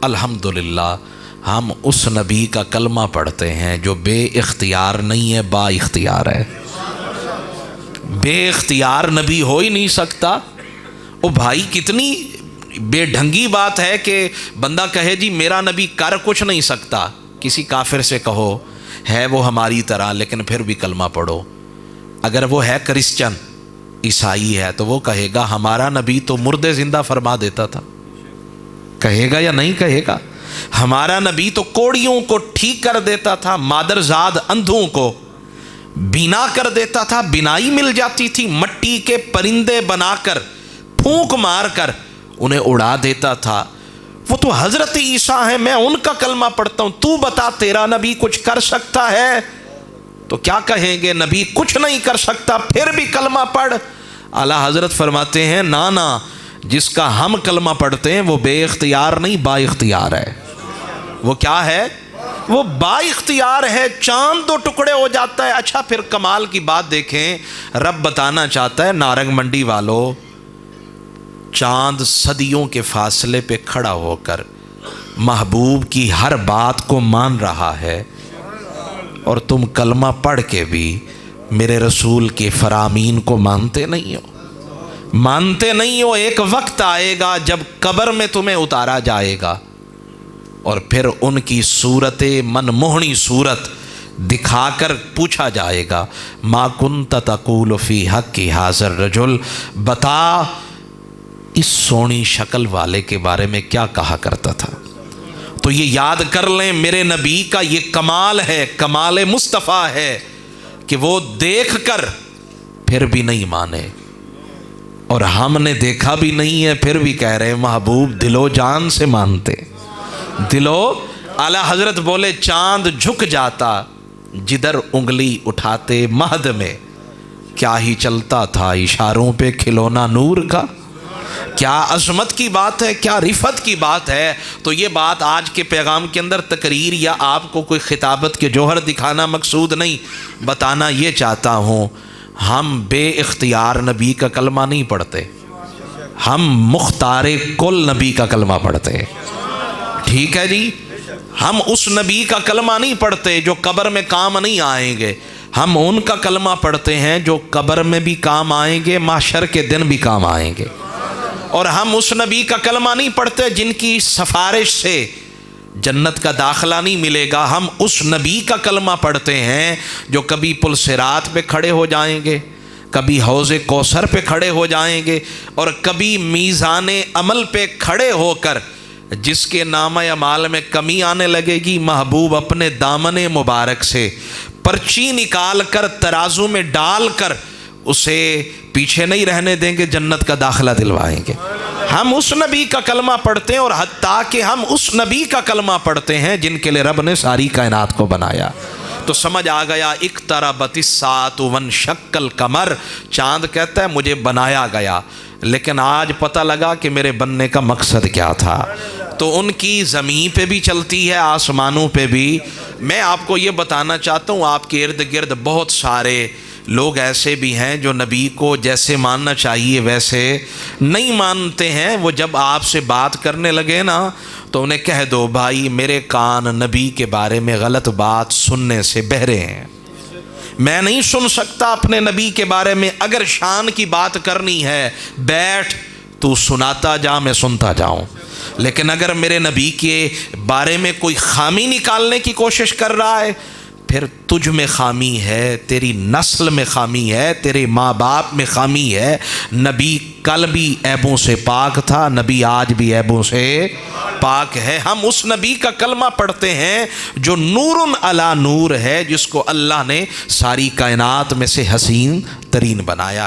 الحمدللہ ہم اس نبی کا کلمہ پڑھتے ہیں جو بے اختیار نہیں ہے، با اختیار ہے۔ بے اختیار نبی ہو ہی نہیں سکتا۔ او بھائی کتنی بے ڈھنگی بات ہے کہ بندہ کہے جی میرا نبی کر کچھ نہیں سکتا۔ کسی کافر سے کہو ہے وہ ہماری طرح لیکن پھر بھی کلمہ پڑھو، اگر وہ ہے کرسچن عیسائی ہے تو وہ کہے گا ہمارا نبی تو مردے زندہ فرما دیتا تھا، کہے گا یا نہیں کہے گا؟ ہمارا نبی تو کوڑیوں کو ٹھیک کر دیتا تھا، مادرزاد اندھوں کو بینا کر دیتا تھا، بینائی مل جاتی تھی، مٹی کے پرندے بنا کر پھونک مار کر انہیں اڑا دیتا تھا۔ وہ تو حضرت عیسیٰ ہیں، میں ان کا کلمہ پڑھتا ہوں، تو بتا تیرا نبی کچھ کر سکتا ہے؟ تو کیا کہیں گے نبی کچھ نہیں کر سکتا پھر بھی کلمہ پڑھ۔ اعلیٰ حضرت فرماتے ہیں نا نا، جس کا ہم کلمہ پڑھتے ہیں وہ بے اختیار نہیں با اختیار ہے۔ وہ کیا ہے؟ وہ با اختیار ہے، چاند دو ٹکڑے ہو جاتا ہے۔ اچھا پھر کمال کی بات دیکھیں، رب بتانا چاہتا ہے نارنگ منڈی والو، چاند صدیوں کے فاصلے پہ کھڑا ہو کر محبوب کی ہر بات کو مان رہا ہے، اور تم کلمہ پڑھ کے بھی میرے رسول کے فرامین کو مانتے نہیں ہو، مانتے نہیں ہو۔ ایک وقت آئے گا جب قبر میں تمہیں اتارا جائے گا اور پھر ان کی صورت من موہنی صورت دکھا کر پوچھا جائے گا ما کنت تقول فی حق ھذا الرجل، بتا اس سونی شکل والے کے بارے میں کیا کہا کرتا تھا۔ تو یہ یاد کر لیں میرے نبی کا یہ کمال ہے، کمال مصطفیٰ ہے کہ وہ دیکھ کر پھر بھی نہیں مانے، اور ہم نے دیکھا بھی نہیں ہے پھر بھی کہہ رہے ہیں محبوب دلو جان سے مانتے دلو۔ اعلیٰ حضرت بولے چاند جھک جاتا جدھر انگلی اٹھاتے مہد میں، کیا ہی چلتا تھا اشاروں پہ کھلونا نور کا۔ کیا عظمت کی بات ہے، کیا رفت کی بات ہے۔ تو یہ بات آج کے پیغام کے اندر تقریر یا آپ کو کوئی خطابت کے جوہر دکھانا مقصود نہیں، بتانا یہ چاہتا ہوں ہم بے اختیار نبی کا کلمہ نہیں پڑھتے، ہم مختار کل نبی کا کلمہ پڑھتے ہیں۔ ٹھیک ہے جی، ہم اس نبی کا کلمہ نہیں پڑھتے جو قبر میں کام نہیں آئیں گے، ہم ان کا کلمہ پڑھتے ہیں جو قبر میں بھی کام آئیں گے، محشر کے دن بھی کام آئیں گے۔ اور ہم اس نبی کا کلمہ نہیں پڑھتے جن کی سفارش سے جنت کا داخلہ نہیں ملے گا، ہم اس نبی کا کلمہ پڑھتے ہیں جو کبھی پل صراط پہ کھڑے ہو جائیں گے، کبھی حوض کوثر پہ کھڑے ہو جائیں گے، اور کبھی میزان عمل پہ کھڑے ہو کر جس کے نامہ اعمال میں کمی آنے لگے گی، محبوب اپنے دامن مبارک سے پرچی نکال کر ترازو میں ڈال کر اسے پیچھے نہیں رہنے دیں گے، جنت کا داخلہ دلوائیں گے۔ ہم اس نبی کا کلمہ پڑھتے ہیں، اور حتیٰ کہ ہم اس نبی کا کلمہ پڑھتے ہیں جن کے لیے رب نے ساری کائنات کو بنایا۔ تو سمجھ آ گیا اقتربت الساعۃ وانشق القمر، چاند کہتا ہے مجھے بنایا گیا، لیکن آج پتہ لگا کہ میرے بننے کا مقصد کیا تھا۔ تو ان کی زمین پہ بھی چلتی ہے، آسمانوں پہ بھی۔ میں آپ کو یہ بتانا چاہتا ہوں آپ کے ارد گرد بہت سارے لوگ ایسے بھی ہیں جو نبی کو جیسے ماننا چاہیے ویسے نہیں مانتے ہیں۔ وہ جب آپ سے بات کرنے لگے نا تو انہیں کہہ دو بھائی میرے کان نبی کے بارے میں غلط بات سننے سے بہرے ہیں، میں نہیں سن سکتا اپنے نبی کے بارے میں، اگر شان کی بات کرنی ہے بیٹھ تو سناتا جا میں سنتا جاؤں، لیکن اگر میرے نبی کے بارے میں کوئی خامی نکالنے کی کوشش کر رہا ہے پھر تجھ میں خامی ہے، تیری نسل میں خامی ہے، تیرے ماں باپ میں خامی ہے۔ نبی کل بھی عیبوں سے پاک تھا، نبی آج بھی عیبوں سے پاک ہے۔ ہم اس نبی کا کلمہ پڑھتے ہیں جو نور علی نور ہے، جس کو اللہ نے ساری کائنات میں سے حسین ترین بنایا ہے۔